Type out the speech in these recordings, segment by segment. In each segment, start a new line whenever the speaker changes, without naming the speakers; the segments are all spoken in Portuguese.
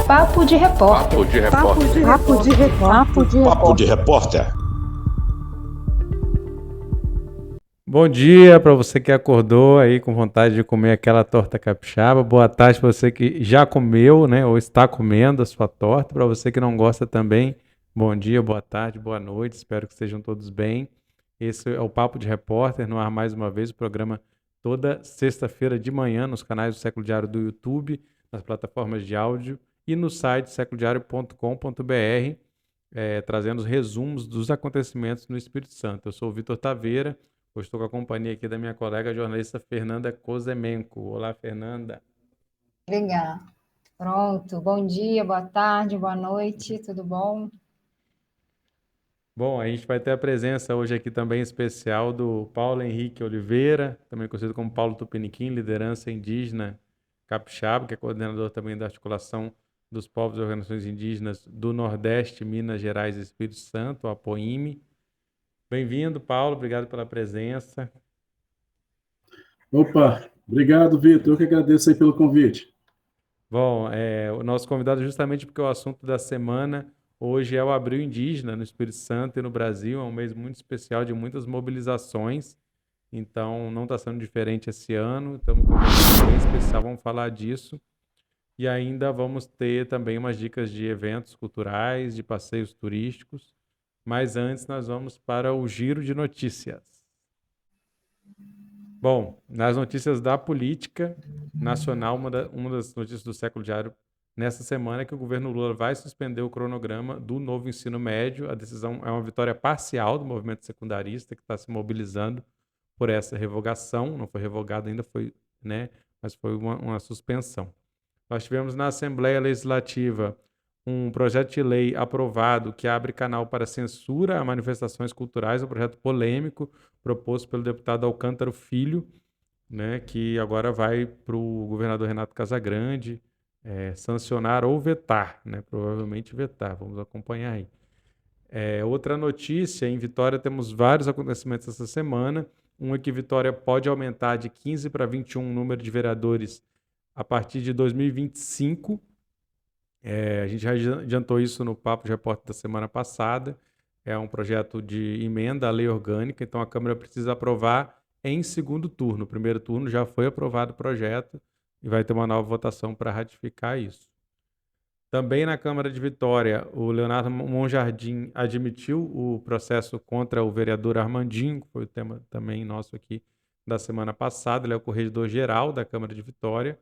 Papo de Repórter.
Papo de Repórter.
Bom dia para você que acordou aí com vontade de comer aquela torta capixaba. Boa tarde para você que já comeu, né, ou está comendo a sua torta. Para você que não gosta também, bom dia, boa tarde, boa noite. Espero que estejam todos bem. Esse é o Papo de Repórter, no ar mais uma vez, o programa toda sexta-feira de manhã nos canais do Século Diário do YouTube, nas plataformas de áudio e no site seculodiario.com.br, trazendo os resumos dos acontecimentos no Espírito Santo. Eu sou o Vitor Taveira. Hoje estou com a companhia aqui da minha colega jornalista Fernanda Kozemenko. Olá, Fernanda.
Obrigada. Pronto. Bom dia, boa tarde, boa noite, tudo bom?
Bom, a gente vai ter a presença hoje aqui também especial do Paulo Henrique Oliveira, também conhecido como Paulo Tupiniquim, liderança indígena capixaba, que é coordenador também da articulação dos povos e organizações indígenas do Nordeste, Minas Gerais e Espírito Santo, a APOIME. Bem-vindo, Paulo, obrigado pela presença.
Opa, obrigado, Vitor. Eu que agradeço aí pelo convite.
Bom, o nosso convidado justamente porque o assunto da semana hoje é o Abril Indígena no Espírito Santo e no Brasil. É um mês muito especial de muitas mobilizações, então não está sendo diferente esse ano. Estamos com um convidado bem especial, vamos falar disso. E ainda vamos ter também umas dicas de eventos culturais, de passeios turísticos. Mas antes nós vamos para o giro de notícias. Bom, nas notícias da política nacional, uma das notícias do Século Diário nessa semana é que o governo Lula vai suspender o cronograma do novo ensino médio. A decisão é uma vitória parcial do movimento secundarista que está se mobilizando por essa revogação. Não foi revogado ainda, mas foi uma suspensão. Nós tivemos na Assembleia Legislativa um projeto de lei aprovado que abre canal para censura a manifestações culturais, um projeto polêmico proposto pelo deputado Alcântara Filho, né, que agora vai para o governador Renato Casagrande sancionar ou vetar, né, provavelmente vetar, vamos acompanhar aí. Outra notícia, em Vitória temos vários acontecimentos essa semana. Um é que Vitória pode aumentar de 15 para 21 o número de vereadores a partir de 2025. A gente já adiantou isso no Papo de Repórter da semana passada. É um projeto de emenda à lei orgânica, então a Câmara precisa aprovar em segundo turno. O primeiro turno já foi aprovado o projeto e vai ter uma nova votação para ratificar isso. Também na Câmara de Vitória, o Leonardo Monjardim admitiu o processo contra o vereador Armandinho, que foi o tema também nosso aqui da semana passada. Ele é o corregedor-geral da Câmara de Vitória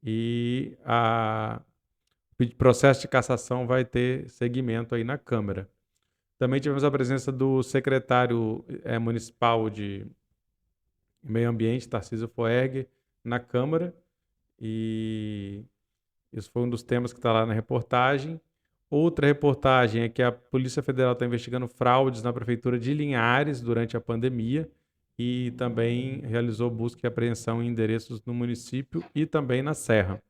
e o processo de cassação vai ter seguimento aí na Câmara. Também tivemos a presença do secretário municipal de Meio Ambiente, Tarcísio Foerger, na Câmara, e isso foi um dos temas que está lá na reportagem. Outra reportagem é que a Polícia Federal está investigando fraudes na Prefeitura de Linhares durante a pandemia e também realizou busca e apreensão em endereços no município e também na Serra.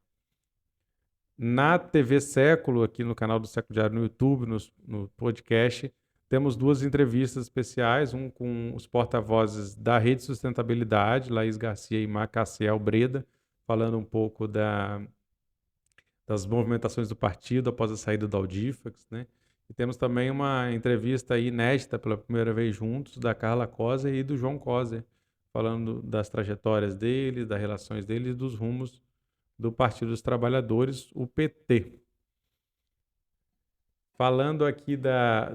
Na TV Século, aqui no canal do Século Diário no YouTube, no podcast, temos duas entrevistas especiais, um com os porta-vozes da Rede Sustentabilidade, Laís Garcia e Macaciel Breda, falando um pouco das movimentações do partido após a saída do Audifax, né? E temos também uma entrevista aí inédita pela primeira vez juntos, da Carla Coser e do João Coser, falando das trajetórias deles, das relações deles e dos rumos do Partido dos Trabalhadores, o PT. Falando aqui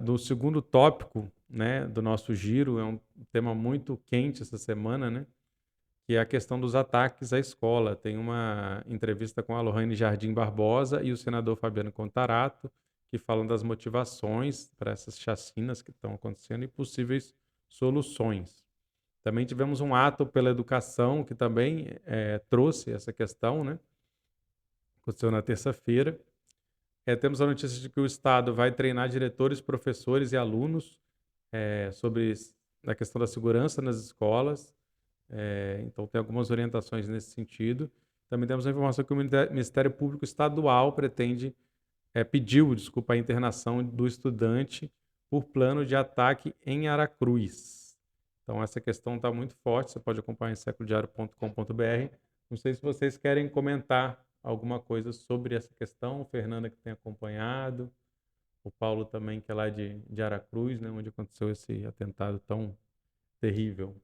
do segundo tópico, né, do nosso giro, é um tema muito quente essa semana, né, que é a questão dos ataques à escola. Tem uma entrevista com a Lohane Jardim Barbosa e o senador Fabiano Contarato, que falam das motivações para essas chacinas que estão acontecendo e possíveis soluções. Também tivemos um ato pela educação que também trouxe essa questão, né? Aconteceu na terça-feira. Temos a notícia de que o Estado vai treinar diretores, professores e alunos sobre a questão da segurança nas escolas. Então, tem algumas orientações nesse sentido. Também temos a informação que o Ministério Público Estadual pediu a internação do estudante por plano de ataque em Aracruz. Então, essa questão está muito forte. Você pode acompanhar em seculodiario.com.br. Não sei se vocês querem comentar alguma coisa sobre essa questão, Fernanda que tem acompanhado, o Paulo também que é lá de Aracruz, né, onde aconteceu esse atentado tão terrível.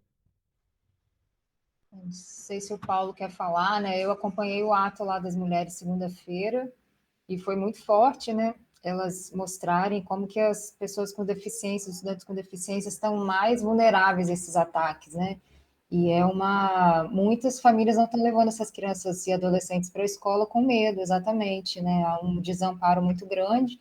Não sei se o Paulo quer falar, né? Eu acompanhei o ato lá das mulheres segunda-feira e foi muito forte, né? Elas mostrarem como que as pessoas com deficiência, os estudantes com deficiência estão mais vulneráveis a esses ataques, né? E muitas famílias não estão levando essas crianças e adolescentes para a escola com medo, exatamente, né? Há um desamparo muito grande.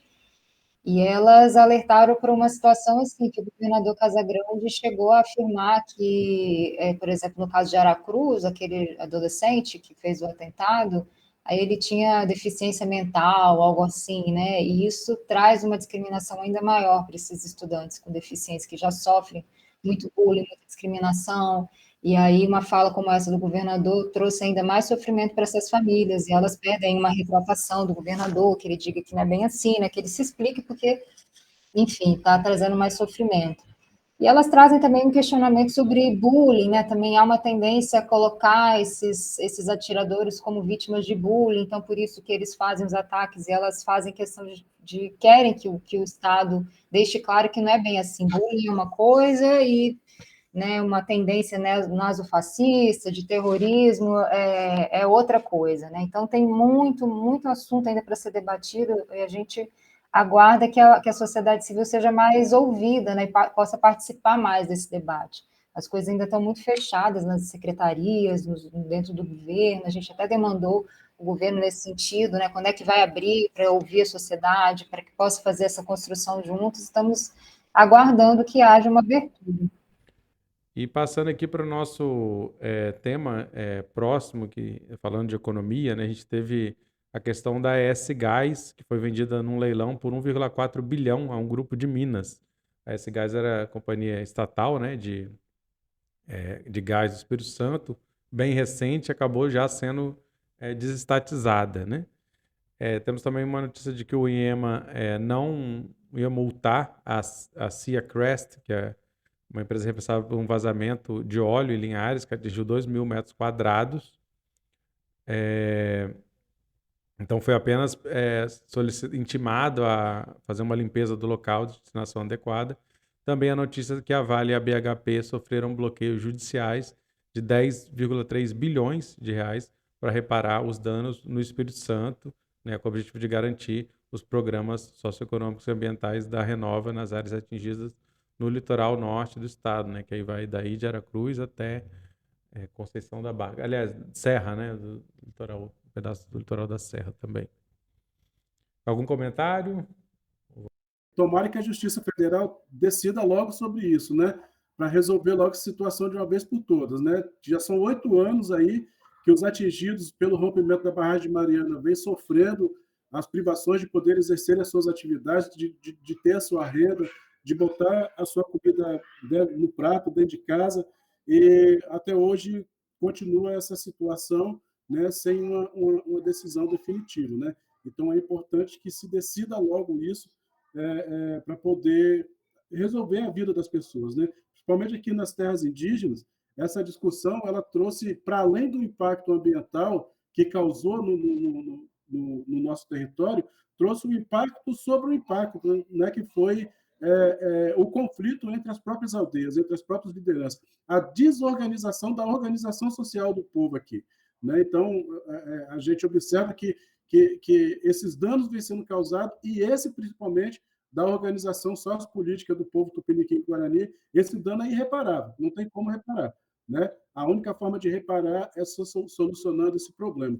E elas alertaram para uma situação assim, que o governador Casagrande chegou a afirmar que, por exemplo, no caso de Aracruz, aquele adolescente que fez o atentado, aí ele tinha deficiência mental, algo assim, né? E isso traz uma discriminação ainda maior para esses estudantes com deficiência, que já sofrem muito bullying, muita discriminação. E aí uma fala como essa do governador trouxe ainda mais sofrimento para essas famílias, e elas pedem uma retratação do governador, que ele diga que não é bem assim, né, que ele se explique, porque, enfim, está trazendo mais sofrimento. E elas trazem também um questionamento sobre bullying, né? Também há uma tendência a colocar esses atiradores como vítimas de bullying, então por isso que eles fazem os ataques e elas fazem questão de querem que o Estado deixe claro que não é bem assim. Bullying é uma coisa e, né, uma tendência, né, nazofascista, de terrorismo, é outra coisa, né? Então tem muito assunto ainda para ser debatido e a gente aguarda que a sociedade civil seja mais ouvida, né, e possa participar mais desse debate. As coisas ainda estão muito fechadas nas secretarias, dentro do governo, a gente até demandou o governo nesse sentido, né, quando é que vai abrir para ouvir a sociedade, para que possa fazer essa construção juntos, estamos aguardando que haja uma abertura.
E passando aqui para o nosso tema próximo, que falando de economia, né, a gente teve a questão da ES Gás, que foi vendida num leilão por 1,4 bilhão a um grupo de Minas. A ES Gás era a companhia estatal, né, de gás do Espírito Santo, bem recente, acabou já sendo desestatizada, né? Temos também uma notícia de que o IEMA não ia multar a Cia Crest, que é uma empresa responsável por um vazamento de óleo em Linhares, que atingiu 2.000 metros quadrados. Então foi apenas intimado a fazer uma limpeza do local de destinação adequada. Também a notícia que a Vale e a BHP sofreram bloqueios judiciais de 10,3 bilhões de reais para reparar os danos no Espírito Santo, né, com o objetivo de garantir os programas socioeconômicos e ambientais da Renova nas áreas atingidas no litoral norte do estado, né, que aí vai daí de Aracruz até Conceição da Barca. Aliás, Serra, né, do litoral, um pedaço do litoral da Serra também. Algum comentário?
Tomara que a Justiça Federal decida logo sobre isso, né? Para resolver logo essa situação de uma vez por todas, né? Já são 8 anos aí que os atingidos pelo rompimento da barragem de Mariana vêm sofrendo as privações de poder exercer as suas atividades, de ter a sua renda, de botar a sua comida no prato dentro de casa, e até hoje continua essa situação, né, sem uma decisão definitiva, né? Então é importante que se decida logo isso, para poder resolver a vida das pessoas, né? Principalmente aqui nas terras indígenas, essa discussão ela trouxe, para além do impacto ambiental que causou no nosso território, trouxe um impacto sobre o impacto, né, que foi o conflito entre as próprias aldeias, entre as próprias lideranças, a desorganização da organização social do povo aqui, né? Então, a gente observa que esses danos vêm sendo causados, e esse principalmente da organização sociopolítica do povo tupiniquim-guarani, esse dano é irreparável, não tem como reparar, né? A única forma de reparar é solucionando esse problema.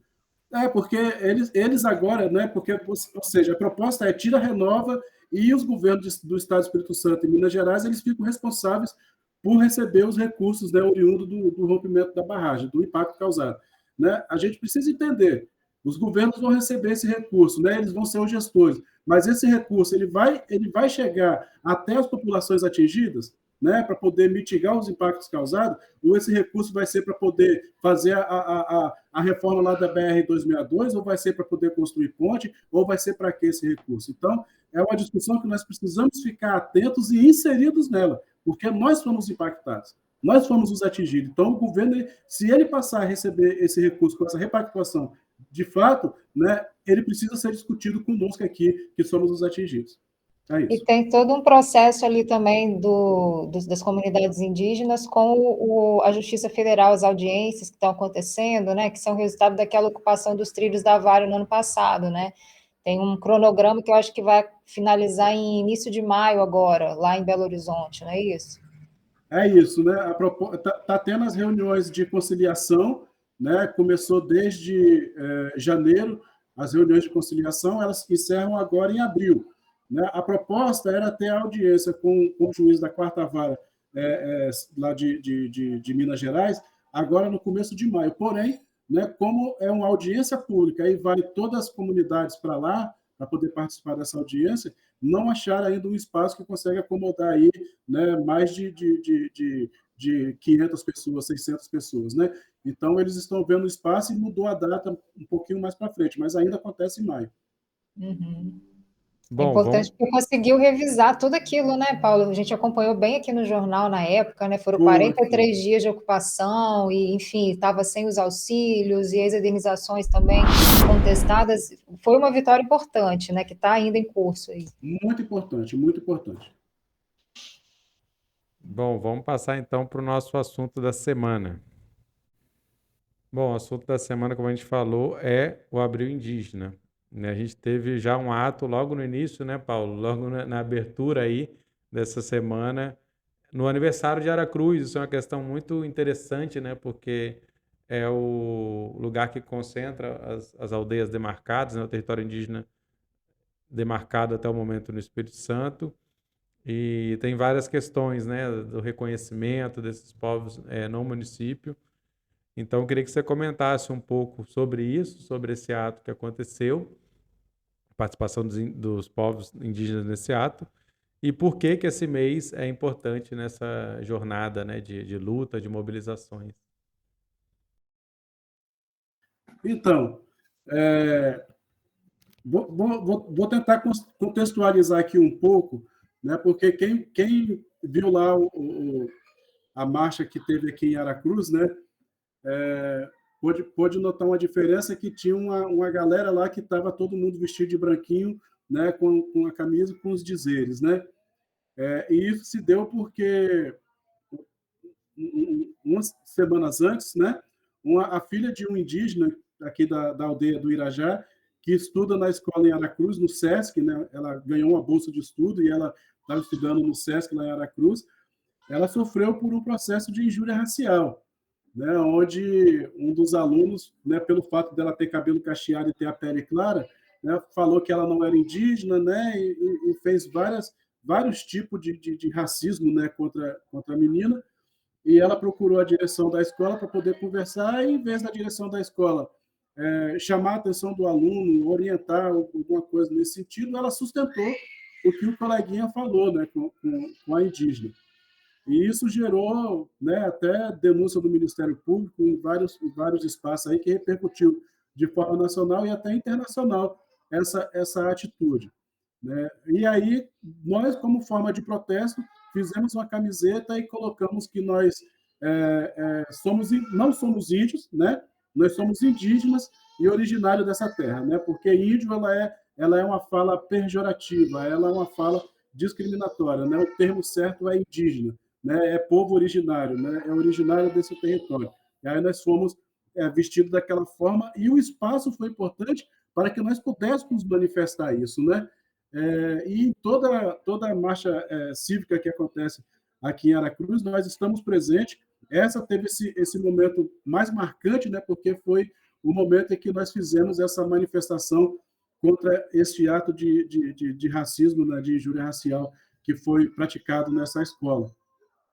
Porque eles agora, né? Porque, ou seja, a proposta é tira, renova, e os governos do Estado do Espírito Santo e Minas Gerais, eles ficam responsáveis por receber os recursos, né, oriundos do rompimento da barragem, do impacto causado, né? A gente precisa entender, os governos vão receber esse recurso, né? Eles vão ser os gestores, mas esse recurso ele vai chegar até as populações atingidas, né, para poder mitigar os impactos causados, ou esse recurso vai ser para poder fazer a reforma lá da BR-262, ou vai ser para poder construir ponte, ou vai ser para que esse recurso? Então, é uma discussão que nós precisamos ficar atentos e inseridos nela, porque nós fomos impactados. Nós fomos os atingidos. Então, o governo, se ele passar a receber esse recurso com essa repactuação, de fato, né, ele precisa ser discutido conosco aqui, que somos os atingidos. É
E
isso.
tem todo um processo ali também das comunidades indígenas com a Justiça Federal, as audiências que estão acontecendo, né, que são resultado daquela ocupação dos trilhos da Vale no ano passado, né? Tem um cronograma que eu acho que vai finalizar em início de maio agora, lá em Belo Horizonte, não é isso?
É isso, né? Tá tendo as reuniões de conciliação, né? Começou desde janeiro, as reuniões de conciliação, elas encerram agora em abril, né? A proposta era ter a audiência com o juiz da quarta vara lá de Minas Gerais, agora no começo de maio. Porém, né, como é uma audiência pública, aí vai todas as comunidades para lá, para poder participar dessa audiência, não acharam ainda um espaço que consegue acomodar aí, né, mais de 500 pessoas, 600 pessoas, né? Então, eles estão vendo o espaço e mudou a data um pouquinho mais para frente, mas ainda acontece em maio.
Uhum. É
Bom,
importante
vamos.
porque conseguiu revisar tudo aquilo, né, Paulo? A gente acompanhou bem aqui no jornal na época, né? Foram
Foi.
43 dias de ocupação e, enfim, estava sem os auxílios e as indenizações também contestadas. Foi uma vitória importante, né? Que está ainda em curso aí.
Muito importante, muito importante.
Bom, vamos passar então para o nosso assunto da semana. Bom, o assunto da semana, como a gente falou, é o Abril Indígena, né? A gente teve já um ato logo no início, né, Paulo? Logo na abertura aí dessa semana, no aniversário de Aracruz. Isso é uma questão muito interessante, né? Porque é o lugar que concentra as aldeias demarcadas, né? O território indígena demarcado até o momento no Espírito Santo. E tem várias questões, né, do reconhecimento desses povos no município. Então, eu queria que você comentasse um pouco sobre isso, sobre esse ato que aconteceu, a participação dos povos indígenas nesse ato, e por que que esse mês é importante nessa jornada, né, de luta, de mobilizações.
Então, vou tentar contextualizar aqui um pouco, né, porque quem viu lá a marcha que teve aqui em Aracruz, né, pôde notar uma diferença que tinha uma galera lá que estava todo mundo vestido de branquinho, né, com a camisa e com os dizeres, né? E isso se deu porque umas semanas antes, né, a filha de um indígena aqui da aldeia do Irajá, que estuda na escola em Aracruz, no SESC, né, ela ganhou uma bolsa de estudo e ela estava estudando no SESC lá em Aracruz, ela sofreu por um processo de injúria racial, né, onde um dos alunos, né, pelo fato dela ter cabelo cacheado e ter a pele clara, né, falou que ela não era indígena, né, e fez vários tipos de racismo, né, contra a menina, e ela procurou a direção da escola para poder conversar, e em vez da direção da escola chamar a atenção do aluno, orientar alguma coisa nesse sentido, ela sustentou o que o coleguinha falou, né, com a indígena. E isso gerou, né, até denúncia do Ministério Público em vários espaços aí, que repercutiu de forma nacional e até internacional essa atitude, né? E aí, nós, como forma de protesto, fizemos uma camiseta e colocamos que nós não somos índios, né? Nós somos indígenas e originários dessa terra, né? Porque índio ela é uma fala pejorativa, ela é uma fala discriminatória, né? O termo certo é indígena, né? É povo originário, né? É originário desse território. E aí nós fomos vestidos daquela forma, e o espaço foi importante para que nós pudéssemos manifestar isso, né? E em toda a marcha cívica que acontece aqui em Aracruz, nós estamos presentes. Essa teve esse momento mais marcante, né, porque foi o momento em que nós fizemos essa manifestação contra este ato de racismo, né, de injúria racial que foi praticado nessa escola.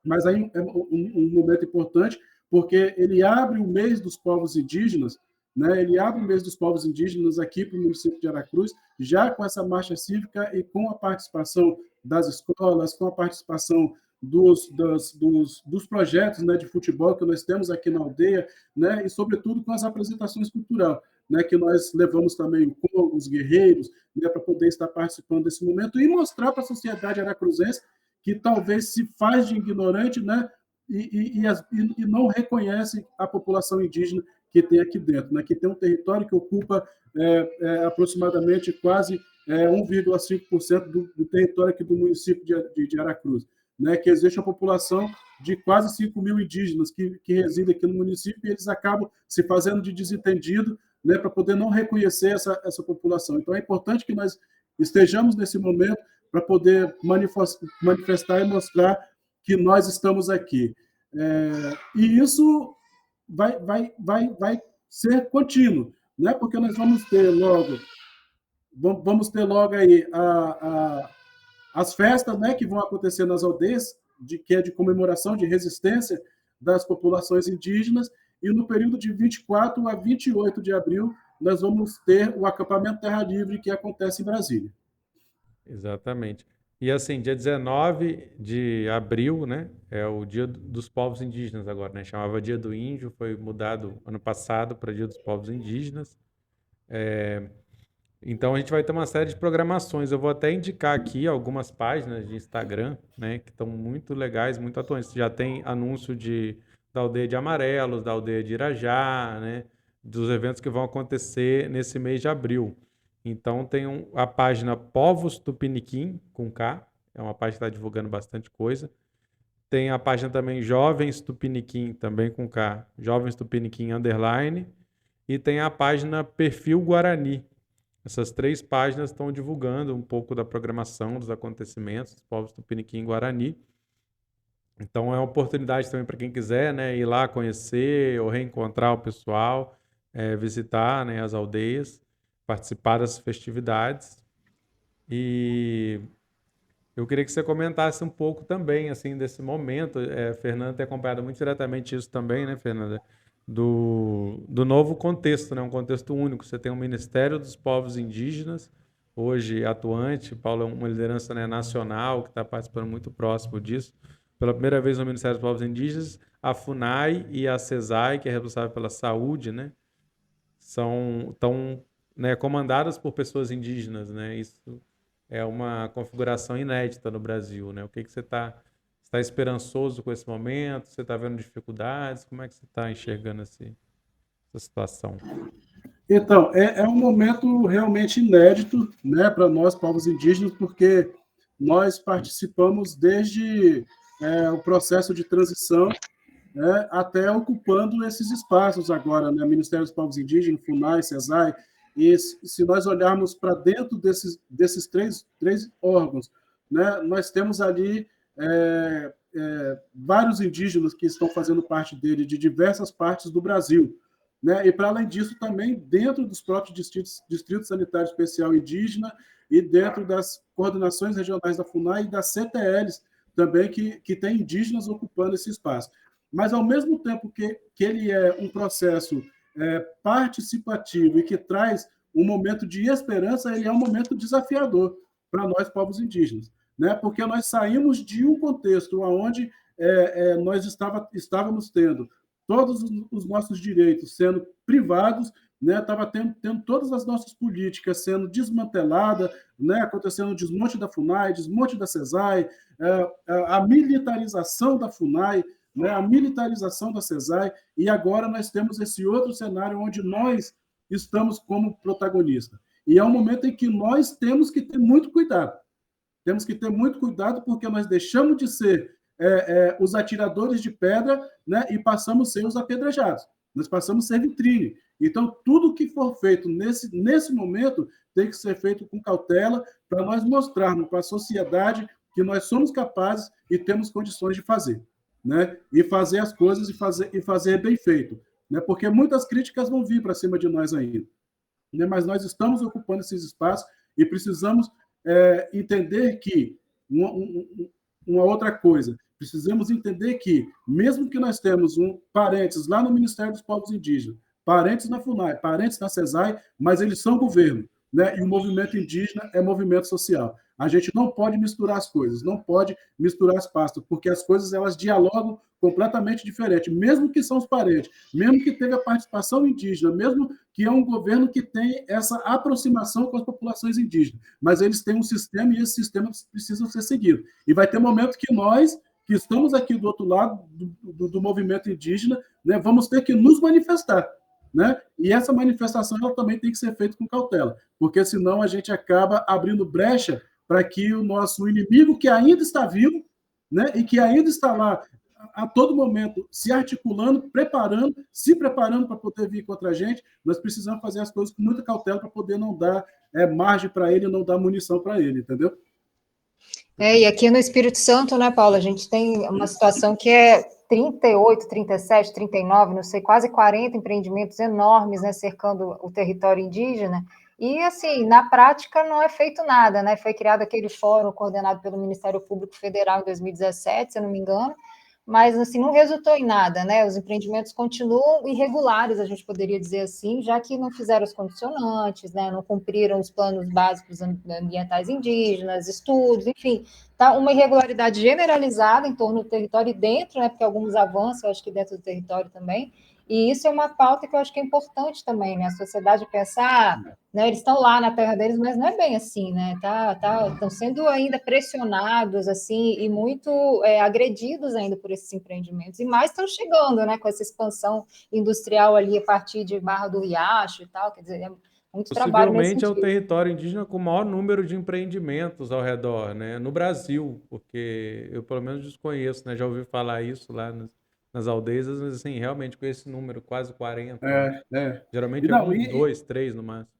Mas aí é um momento importante, porque ele abre o mês dos povos indígenas, né? Ele abre o mês dos povos indígenas aqui para o município de Aracruz, já com essa marcha cívica e com a participação das escolas, com a participação dos projetos, né, de futebol que nós temos aqui na aldeia, né, e, sobretudo, com as apresentações culturais, né, que nós levamos também com os guerreiros, né, para poder estar participando desse momento e mostrar para a sociedade aracruzense que talvez se faz de ignorante, né, e não reconhece a população indígena que tem aqui dentro, né? Que tem um território que ocupa aproximadamente quase 1,5% do território aqui do município de Aracruz, né? Que existe uma população de quase 5 mil indígenas que residem aqui no município e eles acabam se fazendo de desentendido, né, para poder não reconhecer essa população. Então, é importante que nós estejamos nesse momento para poder manifestar e mostrar que nós estamos aqui. E isso vai ser contínuo, né? Porque nós vamos ter logo aí as festas, né, que vão acontecer nas aldeias, que é de comemoração de resistência das populações indígenas, e no período de 24 a 28 de abril nós vamos ter o acampamento Terra Livre, que acontece em Brasília.
Exatamente. E assim, dia 19 de abril, né, é o Dia dos Povos Indígenas agora, né? Chamava Dia do Índio, foi mudado ano passado para Dia dos Povos Indígenas. Então a gente vai ter uma série de programações. Eu vou até indicar aqui algumas páginas de Instagram, né, que estão muito legais, muito atuantes. Já tem anúncio da aldeia de Amarelos, da aldeia de Irajá, né, dos eventos que vão acontecer nesse mês de abril. Então tem a página Povos Tupiniquim, com K, é uma página que está divulgando bastante coisa. Tem a página também Jovens Tupiniquim, também com K, Jovens Tupiniquim _ e tem a página Perfil Guarani. Essas 3 páginas estão divulgando um pouco da programação, dos acontecimentos dos povos Tupiniquim e Guarani. Então é uma oportunidade também para quem quiser, né, ir lá conhecer ou reencontrar o pessoal, visitar, né, as aldeias, participar das festividades. E eu queria que você comentasse um pouco também, assim, desse momento. Fernanda tem acompanhado muito diretamente isso também, né, Fernanda? Do novo contexto, né? Um contexto único. Você tem o Ministério dos Povos Indígenas, hoje atuante. Paulo é uma liderança, né, nacional, que está participando muito próximo disso. Pela primeira vez no Ministério dos Povos Indígenas, a FUNAI e a CESAI, que é responsável pela saúde, né, estão, né, comandadas por pessoas indígenas, né? Isso é uma configuração inédita no Brasil, né? O que você está esperançoso com esse momento? Você está vendo dificuldades? Como é que você está enxergando essa situação?
Então, é um momento realmente inédito, né, para nós, povos indígenas, porque nós participamos desde o processo de transição, né, até ocupando esses espaços agora, né, Ministério dos Povos Indígenas, FUNAI, CESAI, e se nós olharmos para dentro desses três órgãos, né, nós temos ali vários indígenas que estão fazendo parte dele de diversas partes do Brasil, né? E, para além disso, também dentro dos próprios Distrito Sanitário Especial Indígena e dentro das coordenações regionais da FUNAI e das CTLs também, que tem indígenas ocupando esse espaço. Mas, ao mesmo tempo que ele é um processo participativo e que traz um momento de esperança, ele é um momento desafiador para nós, povos indígenas, né? Porque nós saímos de um contexto onde nós estávamos tendo todos os nossos direitos sendo privados, né? Estava tendo todas as nossas políticas sendo desmanteladas, né? Acontecendo o desmonte da FUNAI, desmonte da CESAI, a militarização da FUNAI, né? A militarização da CESAI, e agora nós temos esse outro cenário onde nós estamos como protagonistas. E é um momento em que nós temos que ter muito cuidado. Temos que ter muito cuidado porque nós deixamos de ser os atiradores de pedra, né, e passamos a ser os apedrejados. Nós passamos a ser vitrine. Então, tudo que for feito nesse momento tem que ser feito com cautela para nós mostrarmos para a sociedade que nós somos capazes e temos condições de fazer, né? E fazer as coisas e fazer bem feito, né? Porque muitas críticas vão vir para cima de nós ainda, né? Mas nós estamos ocupando esses espaços e precisamos entender que uma outra coisa, precisamos entender que, mesmo que nós temos parentes lá no Ministério dos Povos Indígenas, parentes na FUNAI, parentes na CESAI, mas eles são governo, né? E o movimento indígena é movimento social. A gente não pode misturar as coisas, não pode misturar as pastas, porque as coisas elas dialogam completamente diferente, mesmo que são os parentes, mesmo que teve a participação indígena, mesmo que é um governo que tem essa aproximação com as populações indígenas, mas eles têm um sistema e esse sistema precisa ser seguido. E vai ter momento que nós que estamos aqui do outro lado do movimento indígena, né, vamos ter que nos manifestar, né? E essa manifestação ela também tem que ser feita com cautela, porque senão a gente acaba abrindo brecha para que o nosso inimigo, que ainda está vivo, né, e que ainda está lá a todo momento se articulando, se preparando para poder vir contra a gente, nós precisamos fazer as coisas com muita cautela para poder não dar margem para ele, não dar munição para ele, entendeu?
E aqui no Espírito Santo, né, Paulo, a gente tem uma situação que é 38, 37, 39, não sei, quase 40 empreendimentos enormes, né, cercando o território indígena, e, assim, na prática não é feito nada, né, foi criado aquele fórum coordenado pelo Ministério Público Federal em 2017, se eu não me engano, mas, assim, não resultou em nada, né, os empreendimentos continuam irregulares, a gente poderia dizer assim, já que não fizeram os condicionantes, né, não cumpriram os planos básicos ambientais indígenas, estudos, enfim, tá uma irregularidade generalizada em torno do território e dentro, né, porque alguns avanços, eu acho que dentro do território também, e isso é uma pauta que eu acho que é importante também, né, a sociedade pensar, né, eles estão lá na terra deles, mas não é bem assim, né, estão sendo ainda pressionados, assim, e muito agredidos ainda por esses empreendimentos, e mais estão chegando, né, com essa expansão industrial ali a partir de Barra do Riacho e tal, quer dizer, é muito trabalho nesse
Possivelmente é o
sentido.
território indígena com o maior número de empreendimentos ao redor, né? No Brasil, porque eu pelo menos desconheço, né? Já ouvi falar isso lá nas aldeias, mas assim, realmente com esse número, quase 40, né? Geralmente é
Não,
um, dois, três no máximo.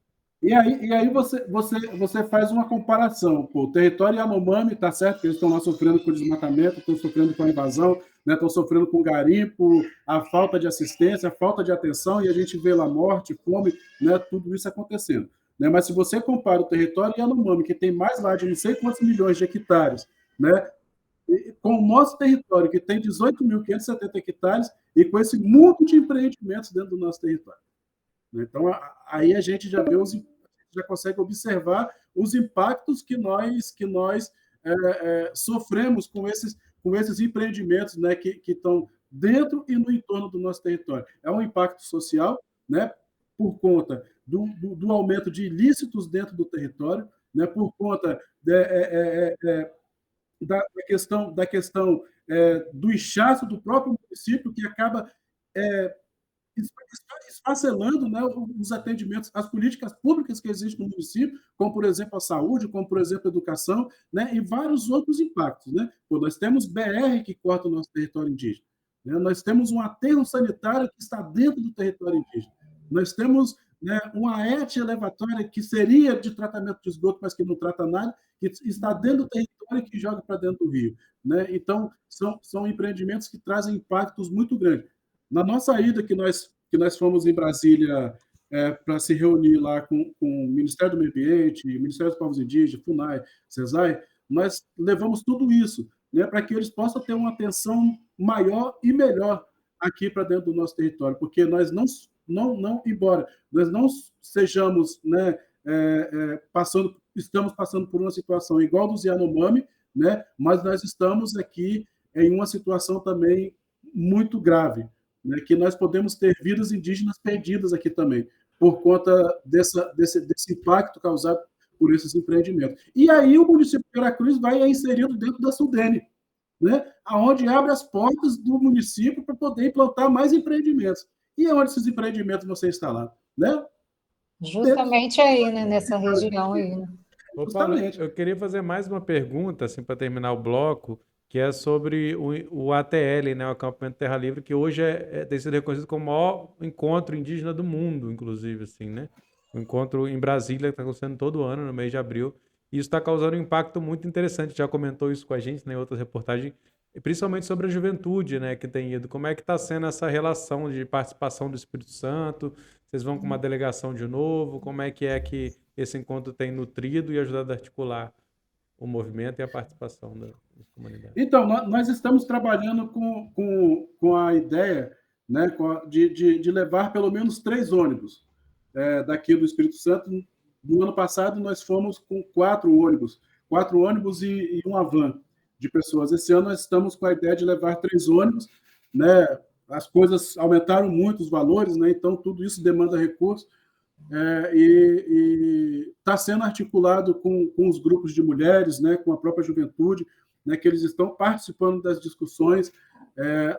E aí você faz uma comparação. Pô, o território Yanomami, tá certo que eles estão lá sofrendo com desmatamento, estão sofrendo com a invasão, né, estão sofrendo com garimpo, a falta de assistência, a falta de atenção, e a gente vê lá morte, fome, né, tudo isso acontecendo. Né? Mas se você compara o território Yanomami, que tem mais lá de não sei quantos milhões de hectares, né, com o nosso território, que tem 18.570 hectares, e com esse mundo de empreendimentos dentro do nosso território. Então, aí a gente já vê já consegue observar os impactos que nós sofremos com esses empreendimentos, né, que estão dentro e no entorno do nosso território. É um impacto social, né, por conta do aumento de ilícitos dentro do território, né, por conta da questão do inchaço do próprio município, que acaba esfacelando, né, os atendimentos, as políticas públicas que existem no município, como, por exemplo, a saúde, como, por exemplo, a educação, né, e vários outros impactos. Né? Pô, nós temos BR que corta o nosso território indígena, né? Nós temos um aterro sanitário que está dentro do território indígena, nós temos, né, uma ET elevatória que seria de tratamento de esgoto, mas que não trata nada, que está dentro do território e que joga para dentro do rio. Né? Então, são empreendimentos que trazem impactos muito grandes. Na nossa ida que nós fomos em Brasília para se reunir lá com o Ministério do Meio Ambiente, Ministério dos Povos Indígenas, FUNAI, CESAI, nós levamos tudo isso, né, para que eles possam ter uma atenção maior e melhor aqui para dentro do nosso território, porque nós embora nós não sejamos, né, estamos passando por uma situação igual dos Yanomami, né, mas nós estamos aqui em uma situação também muito grave, né, que nós podemos ter vidas indígenas perdidas aqui também, por conta desse impacto causado por esses empreendimentos. E aí o município de Veracruz vai inserido dentro da Sudene, né, onde abre as portas do município para poder implantar mais empreendimentos. E onde esses empreendimentos vão ser instalados? Né?
Justamente aí, né, nessa região aí. Né?
Ô, Paulo, eu queria fazer mais uma pergunta, assim, para terminar o bloco, que é sobre o ATL, né, o Acampamento Terra Livre, que hoje tem sido reconhecido como o maior encontro indígena do mundo, inclusive, assim, né? O encontro em Brasília está acontecendo todo ano, no mês de abril, e isso está causando um impacto muito interessante. Já comentou isso com a gente, né, em outras reportagens, principalmente sobre a juventude, né, que tem ido. Como é que está sendo essa relação de participação do Espírito Santo? Vocês vão com uma delegação de novo? Como é que esse encontro tem nutrido e ajudado a articular o movimento e a participação da comunidade?
Então, nós estamos trabalhando com a ideia, né, de levar pelo menos 3 ônibus daqui do Espírito Santo. No ano passado, nós fomos com 4 ônibus e uma van de pessoas. Esse ano, nós estamos com a ideia de levar 3 ônibus. Né? As coisas aumentaram muito, os valores, né? Então, tudo isso demanda recursos. E está sendo articulado com os grupos de mulheres, né, com a própria juventude, né, que eles estão participando das discussões.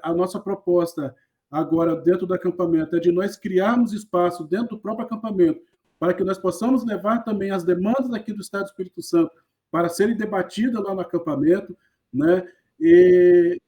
A nossa proposta agora, dentro do acampamento, é de nós criarmos espaço dentro do próprio acampamento para que nós possamos levar também as demandas aqui do Estado do Espírito Santo para serem debatidas lá no acampamento, né? De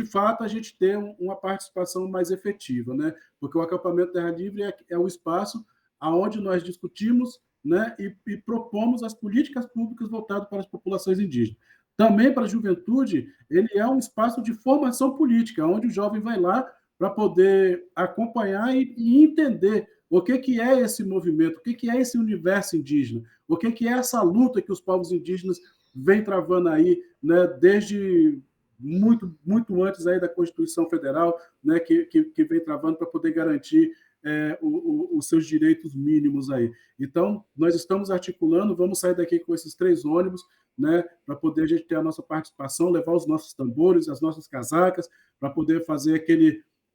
fato, a gente ter uma participação mais efetiva, né? Porque o acampamento Terra Livre é o espaço onde nós discutimos, né, e propomos as políticas públicas voltadas para as populações indígenas. Também para a juventude, ele é um espaço de formação política, onde o jovem vai lá para poder acompanhar e entender o que é esse movimento, o que é esse universo indígena, o que é essa luta que os povos indígenas vêm travando aí, né, desde muito antes aí da Constituição Federal, né, que vem travando para poder garantir os seus direitos mínimos aí. Então, nós estamos articulando, vamos sair daqui com esses 3 ônibus, né, para poder a gente ter a nossa participação, levar os nossos tambores, as nossas casacas, para poder fazer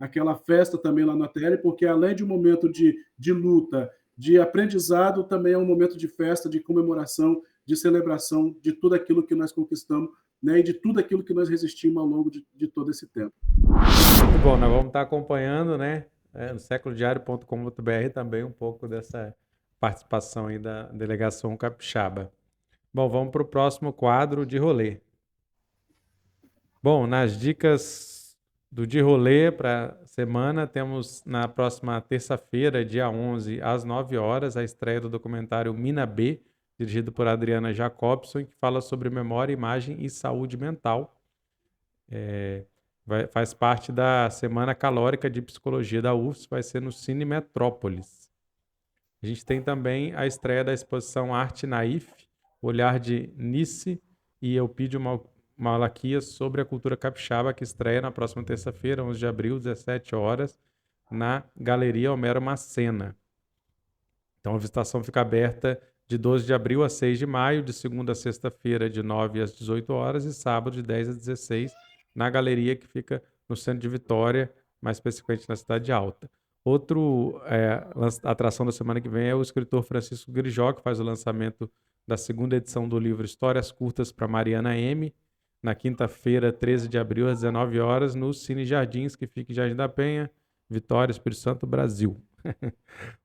aquela festa também lá na TL, porque além de um momento de luta, de aprendizado, também é um momento de festa, de comemoração, de celebração de tudo aquilo que nós conquistamos, né, e de tudo aquilo que nós resistimos ao longo de todo esse tempo.
Muito bom, nós vamos estar acompanhando, né, no séculodiario.com.br também um pouco dessa participação aí da delegação capixaba. Bom, vamos para o próximo quadro de rolê. Bom, nas dicas do de rolê para a semana, temos na próxima terça-feira, dia 11, às 9 horas, a estreia do documentário Mina B, dirigido por Adriana Jacobson, que fala sobre memória, imagem e saúde mental. Faz parte da Semana Calórica de Psicologia da UFS, vai ser no Cine Metrópolis. A gente tem também a estreia da exposição Arte Naif, Olhar de Nice e Eupídio Malaquias sobre a cultura capixaba, que estreia na próxima terça-feira, 11 de abril, 17 horas, na Galeria Homero Macena. Então a visitação fica aberta de 12 de abril a 6 de maio, de segunda a sexta-feira, de 9 às 18 horas e sábado, de 10 às 16, na galeria que fica no centro de Vitória, mais especificamente na Cidade Alta. Outra atração da semana que vem é o escritor Francisco Grijó, que faz o lançamento da segunda edição do livro Histórias Curtas para Mariana M., na quinta-feira, 13 de abril, às 19 horas, no Cine Jardins, que fica em Jardim da Penha, Vitória, Espírito Santo, Brasil.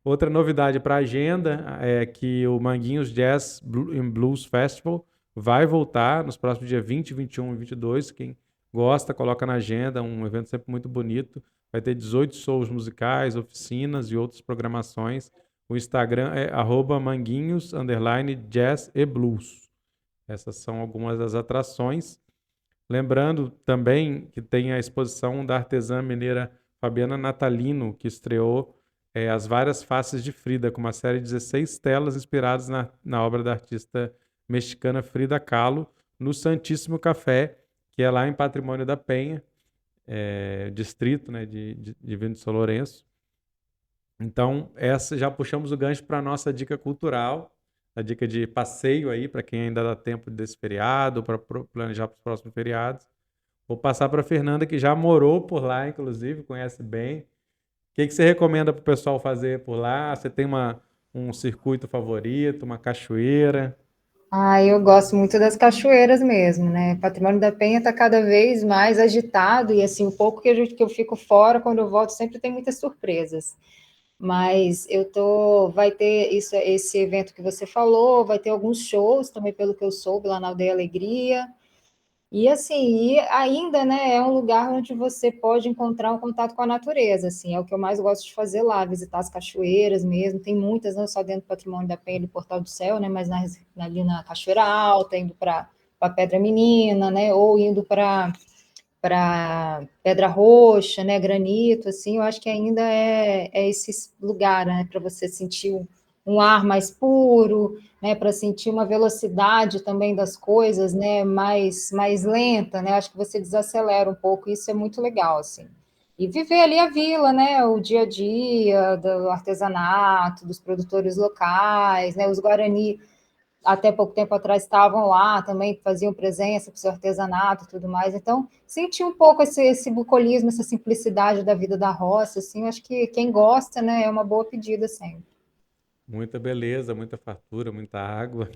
Outra novidade para a agenda é que o Manguinhos Jazz and Blues Festival vai voltar nos próximos dias 20, 21 e 22. Quem gosta, coloca na agenda, um evento sempre muito bonito. Vai ter 18 shows musicais, oficinas e outras programações. O Instagram é @manguinhos_jazz e blues. Essas são algumas das atrações. Lembrando também que tem a exposição da artesã mineira Fabiana Natalino, que estreou As Várias Faces de Frida, com uma série de 16 telas inspiradas na obra da artista mexicana Frida Kahlo, no Santíssimo Café, que é lá em Patrimônio da Penha, distrito, né, de Divino de São Lourenço. Então, essa já puxamos o gancho para a nossa dica cultural, a dica de passeio aí, para quem ainda dá tempo desse feriado, para planejar para os próximos feriados. Vou passar para a Fernanda, que já morou por lá, inclusive, conhece bem. O que você recomenda para o pessoal fazer por lá? Você tem um circuito favorito, uma cachoeira?
Eu gosto muito das cachoeiras mesmo, né? Patrimônio da Penha está cada vez mais agitado e assim, o pouco que eu fico fora, quando eu volto, sempre tem muitas surpresas. Mas vai ter esse evento que você falou, vai ter alguns shows também, pelo que eu soube, lá na Aldeia Alegria. E assim, ainda, né, é um lugar onde você pode encontrar um contato com a natureza, assim, é o que eu mais gosto de fazer lá, visitar as cachoeiras mesmo, tem muitas, não só dentro do Patrimônio da Penha e do Portal do Céu, né, mas ali na Cachoeira Alta, indo para a Pedra Menina, né, ou indo para Pedra Roxa, né, granito, assim, eu acho que ainda é esse lugar, né, para você sentir um ar mais puro, né, para sentir uma velocidade também das coisas, né, mais lenta, né, acho que você desacelera um pouco, isso é muito legal, assim. E viver ali a vila, né, o dia a dia do artesanato, dos produtores locais, né, os Guarani, até pouco tempo atrás estavam lá também, faziam presença para o seu artesanato e tudo mais. Então, senti um pouco esse bucolismo, essa simplicidade da vida da roça, assim, acho que quem gosta, né, é uma boa pedida sempre.
Muita beleza, muita fartura, muita água.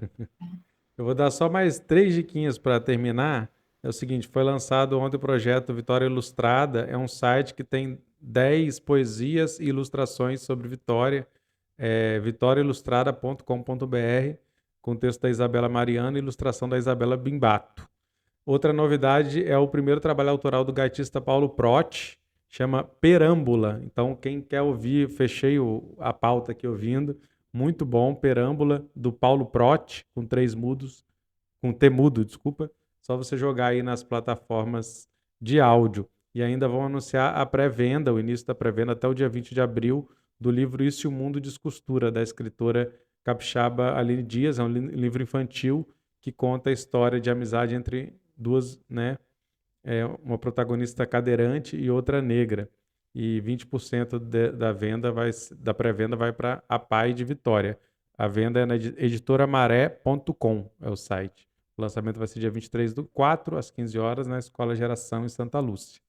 Eu vou dar só mais 3 diquinhas para terminar. É o seguinte, foi lançado ontem o projeto Vitória Ilustrada. É um site que tem 10 poesias e ilustrações sobre Vitória. vitoriailustrada.com.br, com texto da Isabela Mariano e ilustração da Isabela Bimbato. Outra novidade é o primeiro trabalho autoral do gaitista Paulo Protti, chama Perâmbula. Então, quem quer ouvir, fechei a pauta aqui ouvindo. Muito bom, Perâmbula, do Paulo Protti, com 3 mudos, com T mudo, desculpa. Só você jogar aí nas plataformas de áudio. E ainda vão anunciar a pré-venda, o início da pré-venda até o dia 20 de abril, do livro Isso e o Mundo Descostura, da escritora capixaba Aline Dias. É um livro infantil que conta a história de amizade entre duas, né? Uma protagonista cadeirante e outra negra. E 20% da pré-venda vai para a PAI de Vitória. A venda é na editoramaré.com, é o site. O lançamento vai ser dia 23/4, às 15 horas, na Escola Geração, em Santa Lúcia.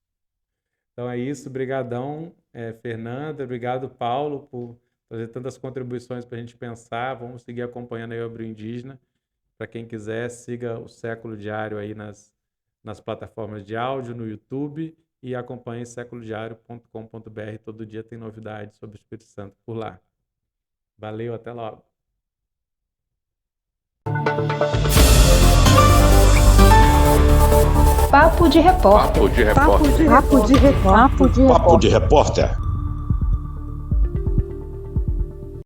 Então é isso, brigadão, Fernanda, obrigado, Paulo, por trazer tantas contribuições para a gente pensar. Vamos seguir acompanhando aí o Abril Indígena. Para quem quiser, siga o Século Diário aí nas plataformas de áudio, no YouTube, e acompanhe séculodiario.com.br. Todo dia tem novidades sobre o Espírito Santo por lá. Valeu, até logo.
Papo de Repórter.
Papo de Repórter.
Papo de Repórter.
Papo de Repórter.